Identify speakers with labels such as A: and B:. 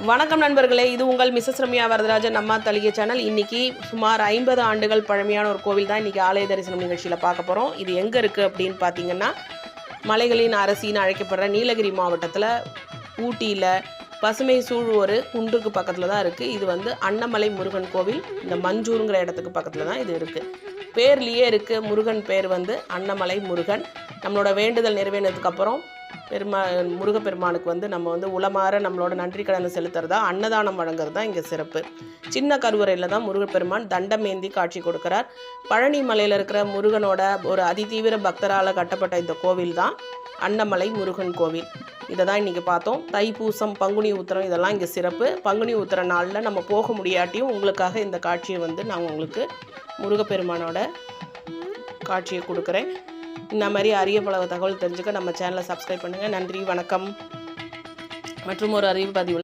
A: வணக்கம் நண்பர்களே, இது உங்கள் மிஸ்ஸஸ் ரம்யா வரதராஜன் அம்மா தலிகை சேனல். இன்றைக்கி சுமார் 50 ஆண்டுகள் பழமையான ஒரு கோவில் தான் இன்றைக்கி ஆலய தரிசனம் நிகழ்ச்சியில் பார்க்க போகிறோம். இது எங்கே இருக்குது அப்படின்னு பார்த்தீங்கன்னா, மலைகளின் அரசின்னு அழைக்கப்படுற நீலகிரி மாவட்டத்தில் ஊட்டியில் பசுமை சூழ் ஒரு குன்றுக்கு பக்கத்தில் தான் இருக்குது. இது வந்து அன்னமலை முருகன் கோவில். இந்த மஞ்சூருங்கிற இடத்துக்கு பக்கத்தில் தான் இது இருக்குது. பேர்லேயே இருக்குது, முருகன் பேர் வந்து அன்னமலை முருகன். நம்மளோட வேண்டுதல் நிறைவேறினதுக்கப்புறம் முருகப்பெருமானுக்கு வந்து நம்ம வந்து உளமாற நம்மளோட நன்றி கடனை செலுத்துறதா அன்னதானம் வழங்குறது தான் இங்கே சிறப்பு. சின்ன கருவறையில் தான் முருகப்பெருமான் தண்டமேந்தி காட்சி கொடுக்குறார். பழனி மலையில் இருக்கிற முருகனோட ஒரு அதிதீவிர பக்தரால் கட்டப்பட்ட இந்த கோவில் தான் அன்னமலை முருகன் கோவில். இதை தான் இன்றைக்கி பார்த்தோம். தைப்பூசம், பங்குனி உத்திரம் இதெல்லாம் இங்கே சிறப்பு. பங்குனி உத்திர நாளில் நம்ம போக முடியாட்டியும் உங்களுக்காக இந்த காட்சியை வந்து நான் உங்களுக்கு முருகப்பெருமானோட காட்சியை கொடுக்குறேன். இந்த மாதிரி அரிய பல தகவல் தெரிஞ்சுக்க நம்ம சேனலை சப்ஸ்கிரைப் பண்ணுங்கள். நன்றி, வணக்கம். மற்றும் ஒரு அறிவு பதிவு.